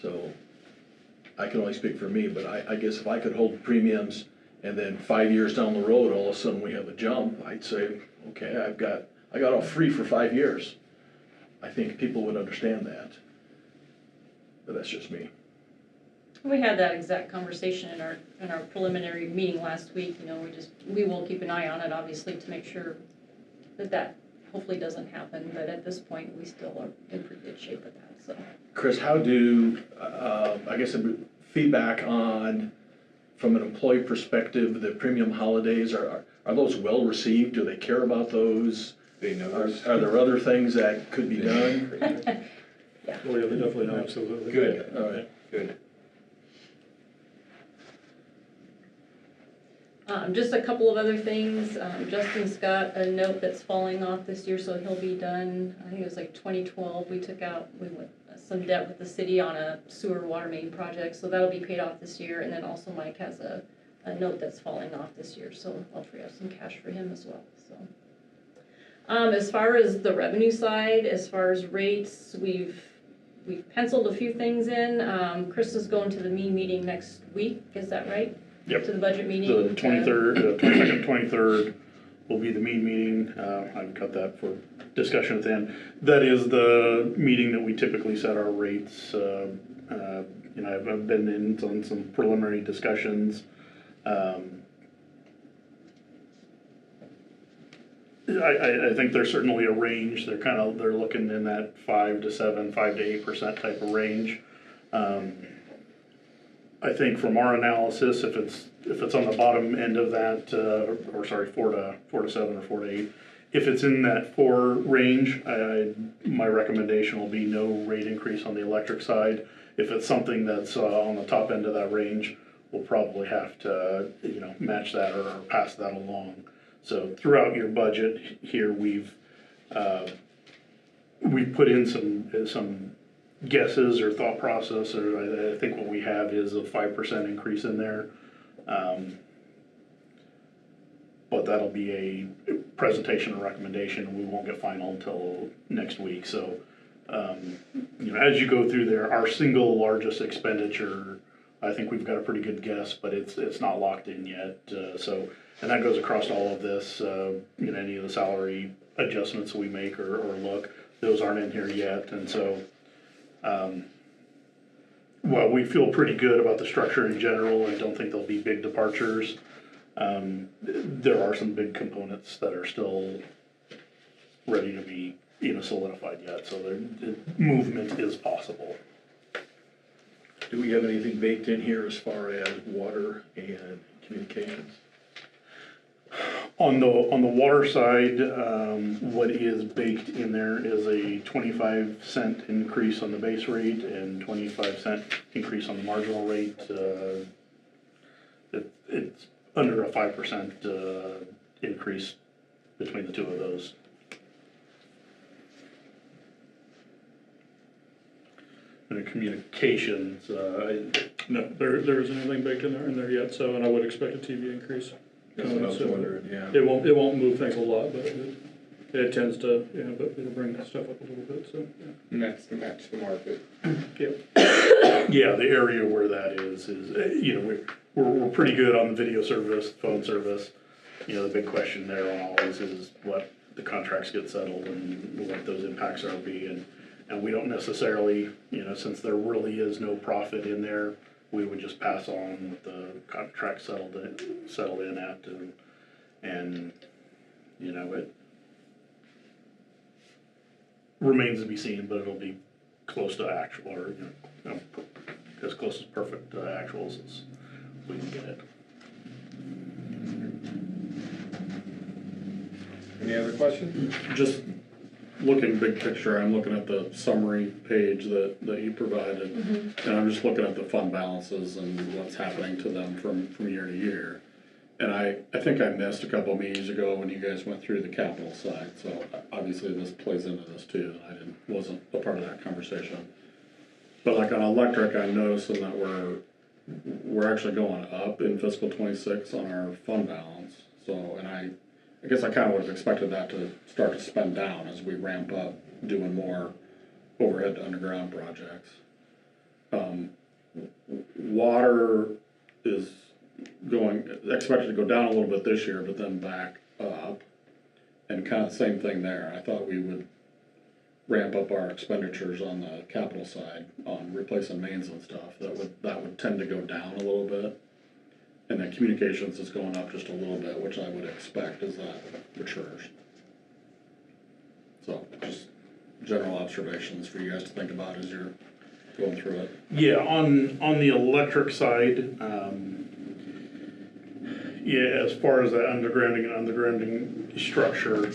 So I can only speak for me, but I guess if I could hold premiums and then 5 years down the road, all of a sudden we have a jump, I'd say, okay, I got off free for 5 years. I think people would understand that, but that's just me. We had that exact conversation in our preliminary meeting last week. You know, we will keep an eye on it, obviously, to make sure that hopefully doesn't happen. But at this point, we still are in pretty good shape with that. So, Chris, how do I guess feedback on, from an employee perspective, the premium holidays are those well received? Do they care about those? They know. Are there other things that could be done? Well, yeah, they definitely know. Absolutely. Good. All right. Good. Just a couple of other things. Justin's got a note that's falling off this year, so he'll be done. I think it was like 2012. We went some debt with the city on a sewer water main project, so that'll be paid off this year. And then also Mike has a note that's falling off this year, so I'll free up some cash for him as well. So, as far as the revenue side, as far as rates, we've penciled a few things in. Chris is going to the meeting next week. Is that right? Yep. To the budget meeting? The 23rd, 22nd, 23rd will be the meeting. I've got that for discussion at the end. That is the meeting that we typically set our rates. You know, I've been in on some preliminary discussions. I think there's certainly a range. They're looking in that 5 to 7, 5 to 8% type of range. I think from our analysis, if it's on the bottom end of that, 4 to 7 or 4 to 8, if it's in that 4 range, my recommendation will be no rate increase on the electric side. If it's something that's on the top end of that range, we'll probably have to, you know, match that or pass that along. So throughout your budget here, we've put in some guesses or thought process, or I think what we have is a 5% increase in there. But that'll be a presentation and recommendation. We won't get final until next week. So, you know, as you go through there, our single largest expenditure, I think we've got a pretty good guess, but it's not locked in yet. And that goes across all of this. You know, any of the salary adjustments we make or look, those aren't in here yet. And so, well, we feel pretty good about the structure in general and don't think there'll be big departures. There are some big components that are still ready to be, you know, solidified yet, so the movement is possible. Do we have anything baked in here as far as water and communications? On the water side, what is baked in there is a 25-cent increase on the base rate and 25-cent increase on the marginal rate. It's under a 5% increase between the two of those. And communications, no, there isn't anything baked in there yet. So, and I would expect a TV increase. That's what I was wondering, yeah. It won't move things a lot, but it tends to, yeah, but it'll bring stuff up a little bit, so, yeah. And that's to match the market. Yeah, the area where that is, you know, we're pretty good on the video service, phone service. You know, the big question there always is what the contracts get settled and what those impacts are be, and we don't necessarily, you know, since there really is no profit in there, we would just pass on what the contract settled in at, and you know, it remains to be seen, but it'll be close to actual, or you know, as close as perfect actuals as we can get it. Any other questions? Just looking big picture, I'm looking at the summary page that you provided, and I'm just looking at the fund balances and what's happening to them from year to year. And I think I missed a couple of meetings ago when you guys went through the capital side, so obviously this plays into this too. I wasn't a part of that conversation. But like on electric, I'm noticing that we're actually going up in fiscal 26 on our fund balance. So, and I guess I kind of would have expected that to start to spend down as we ramp up doing more overhead to underground projects. Water is expected to go down a little bit this year, but then back up. And kind of the same thing there. I thought we would ramp up our expenditures on the capital side on replacing mains and stuff. That would tend to go down a little bit. And then communications is going up just a little bit, which I would expect as that matures. So just general observations for you guys to think about as you're going through it. Yeah, on the electric side, yeah, as far as the undergrounding structure,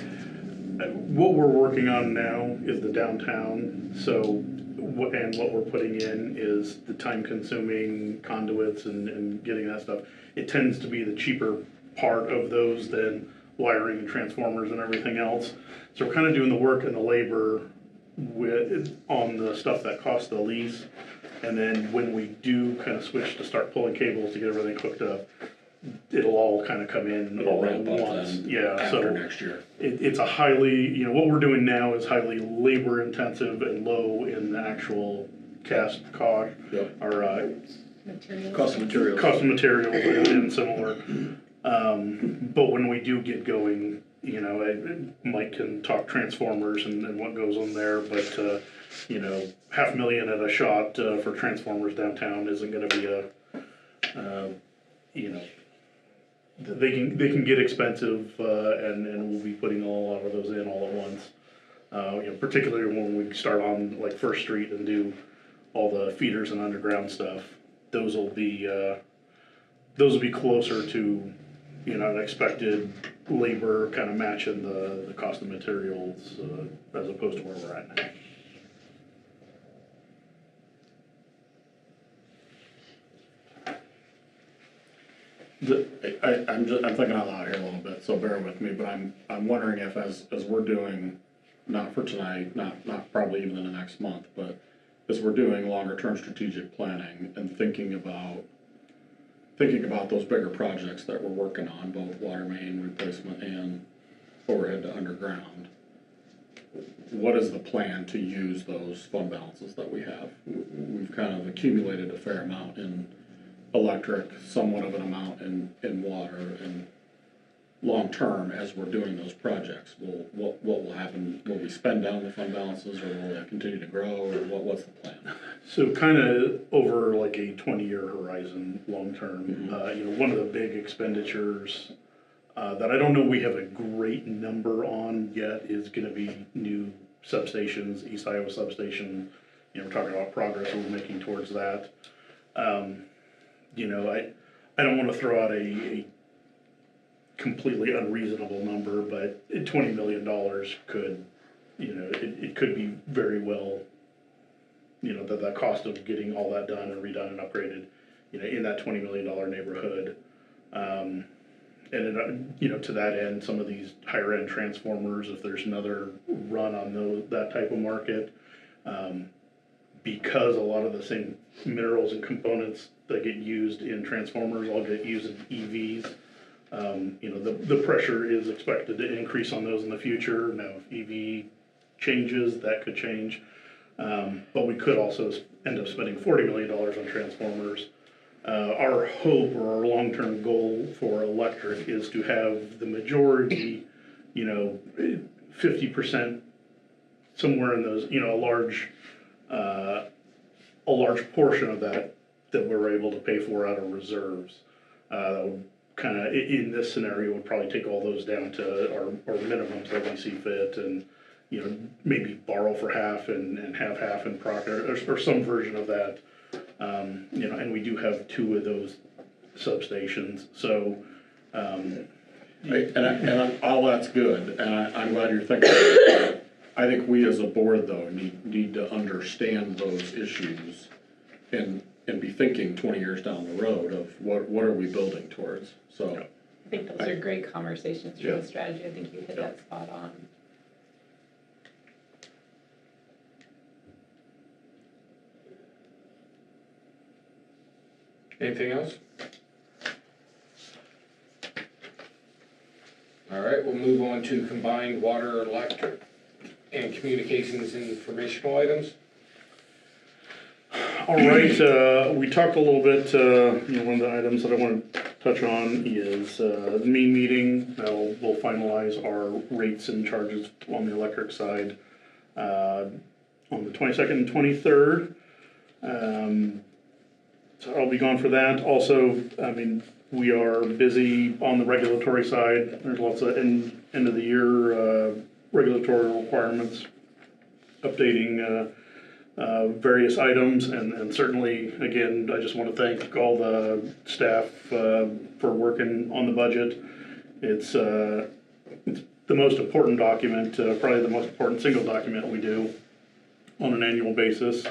what we're working on now is the downtown. So, and what we're putting in is the time-consuming conduits and getting that stuff. It tends to be the cheaper part of those than wiring and transformers and everything else. So we're kind of doing the work and the labor on the stuff that costs the least. And then when we do kind of switch to start pulling cables to get everything hooked up, it'll all kind of come in all at once. Yeah, after so next year. it's a highly, what we're doing now is highly labor intensive and low in the actual cost, Yep. or Materials. Cost of materials. cost of materials and similar. But when we do get going, Mike can talk transformers and what goes on there, but, $500,000 at a shot for transformers downtown isn't gonna be they can get expensive, and we'll be putting a lot of those in all at once. Particularly when we start on like First Street and do all the feeders and underground stuff, those will be closer to, an expected labor kind of matching the cost of materials, as opposed to where we're at now. I'm thinking out loud here a little bit, so bear with me, but I'm wondering if as we're doing, not for tonight, not probably even in the next month, but as we're doing longer term strategic planning and thinking about those bigger projects that we're working on, both water main replacement and overhead to underground, what is the plan to use those fund balances that we have? We've kind of accumulated a fair amount in electric, somewhat of an amount in water, and long-term, as we're doing those projects, what will happen? Will we spend down the fund balances, or will they continue to grow, or what's the plan? So kind of over like a 20-year horizon, long-term, one of the big expenditures that I don't know we have a great number on yet is gonna be new substations, East Iowa substation. We're talking about progress we're making towards that. I don't want to throw out a completely unreasonable number, but $20 million could, it could be very well, the cost of getting all that done and redone and upgraded, in that $20 million neighborhood. And to that end, some of these higher end transformers, if there's another run on that type of market, because a lot of the same minerals and components that get used in transformers all get used in EVs. The pressure is expected to increase on those in the future. Now, if EV changes, that could change. But we could also end up spending $40 million on transformers. Our hope or our long-term goal for electric is to have the majority, 50%, somewhere in those, a large portion of that we're able to pay for out of reserves. That would kind of, in this scenario, would probably take all those down to our minimums that we see fit, and maybe borrow for half and have half in Proctor or some version of that. And we do have 2 of those substations, so. And all that's good, and I'm glad you're thinking about that. I think we as a board, though, need to understand those issues and be thinking 20 years down the road of what are we building towards, so. I think those are great conversations for the strategy. I think you hit that spot on. Anything else? All right, we'll move on to combined water, electric, and communications and informational items. All right, we talked a little bit, one of the items that I want to touch on is the main meeting. We'll finalize our rates and charges on the electric side on the 22nd and 23rd. So I'll be gone for that. Also, we are busy on the regulatory side. There's lots of end of the year regulatory requirements, updating various items, and certainly, again, I just want to thank all the staff for working on the budget. It's the most important document, probably the most important single document we do on an annual basis.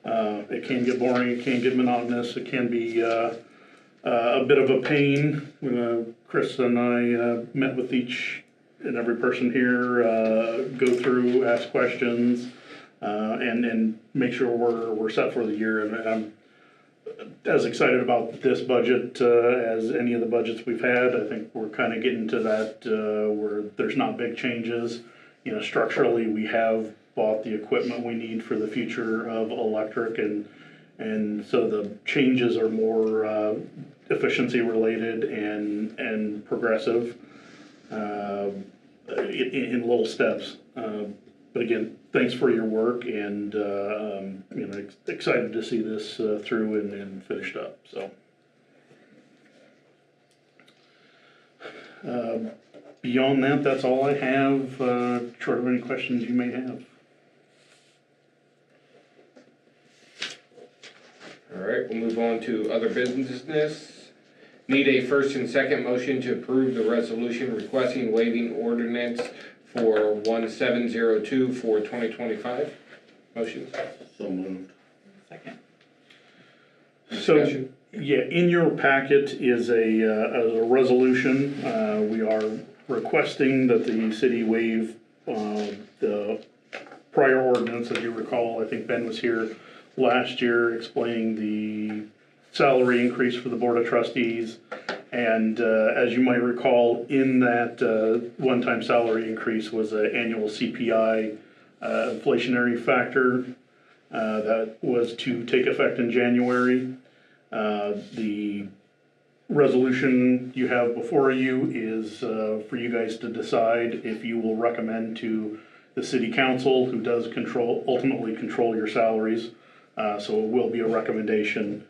It can get boring, it can get monotonous, it can be a bit of a pain. Chris and I met with each and every person here, go through, ask questions, and make sure we're set for the year. And I'm as excited about this budget as any of the budgets we've had. I think we're kind of getting to that where there's not big changes. You know, structurally, we have bought the equipment we need for the future of electric, and so the changes are more efficiency related and progressive in little steps. But again, thanks for your work, and you know, excited to see this through and finished up. So beyond that, that's all I have. Short of any questions you may have. All right, we'll move on to other business. Need a first and second motion to approve the resolution requesting waiving ordinance for 1702 for 2025. Motions? So moved. Second. Discussion? So, yeah, in your packet is a resolution. We are requesting that the city waive the prior ordinance. As you recall, I think Ben was here last year explaining the salary increase for the Board of Trustees. And as you might recall, in that one-time salary increase was an annual CPI inflationary factor that was to take effect in January. The resolution you have before you is for you guys to decide if you will recommend to the city council, who does ultimately control your salaries. So it will be a recommendation.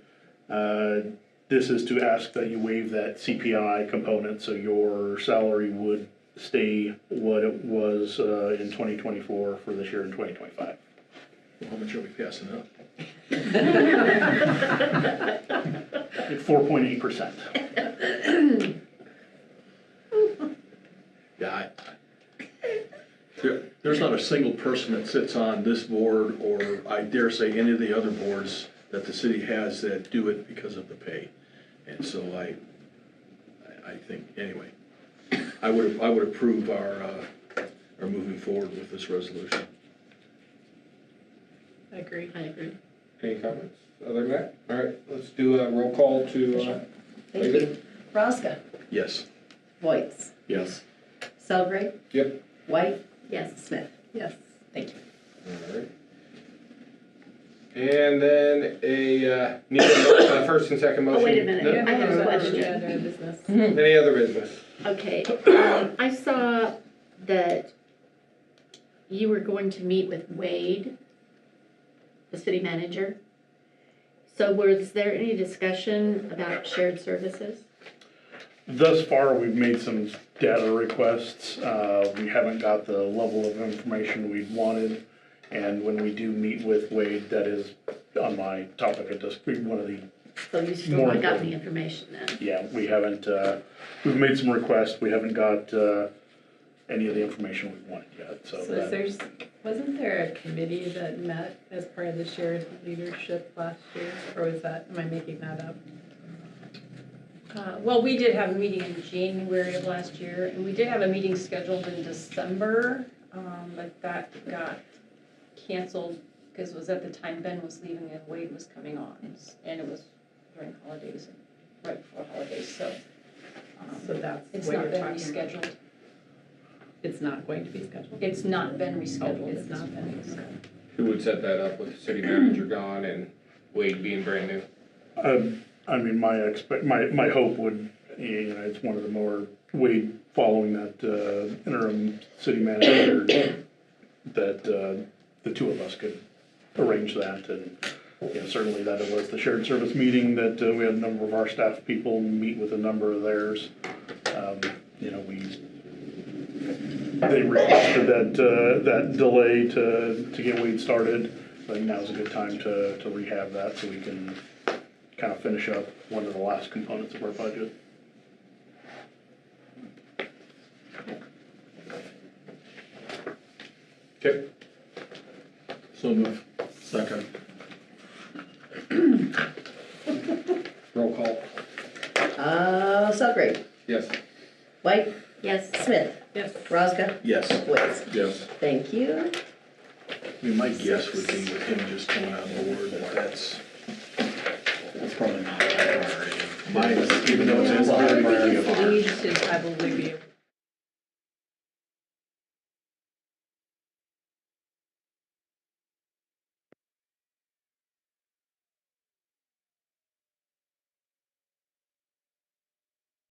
This is to ask that you waive that CPI component, so your salary would stay what it was in 2024 for this year in 2025. Well, how much are we passing up? 4.8%. Yeah, there's not a single person that sits on this board, or I dare say any of the other boards that the city has, that do it because of the pay. And so I think, anyway, I would approve our moving forward with this resolution. I agree. Any comments other than that? All right, let's do a roll call to Thank you. Rosca, Yes. Voights, Yes. Celebrate, Yep. White, Yes. Smith. Yes. Thank you. All right. And then need a first and second motion. Oh, wait a minute. No? I have a Other question. business. Any other business? Okay, I saw that you were going to meet with Wade, the city manager. So was there any discussion about shared services? Thus far, we've made some data requests. We haven't got the level of information we've wanted. And when we do meet with Wade, that is on my topic of just one of the. So you still More haven't got important. the information then? Yeah, we haven't, we've made some requests. We haven't got any of the information we wanted yet, so. Wasn't there a committee that met as part of the shared leadership last year? Or was that, am I making that up? Well, we did have a meeting in January of last year, and we did have a meeting scheduled in December, but that got canceled because it was at the time Ben was leaving and Wade was coming on, and it was during holidays, right before holidays, so. So that's It's what not you're been talking about. rescheduled. It's not going to be scheduled? It's not been rescheduled. It's not been rescheduled. Who would set that up with the city manager gone and Wade being brand new? I mean, my hope would, you know, it's one of the more, Wade following that interim city manager, that the two of us could arrange that. And, you know, certainly that it was the shared service meeting that we had a number of our staff people meet with a number of theirs. You know, they requested that delay to get Wade started. I think now's a good time to rehab that so we can kind of finish up one of the last components of our budget. Okay. So move. Second. Roll call. Sudbury, Yes. White, Yes. Smith, Yes. Roscoe, Yes. Woods. Yes. Thank you. I mean, my guess would be with him just coming on board, that's That's probably not a priority. mine, even though it's in. I would think his age should probably be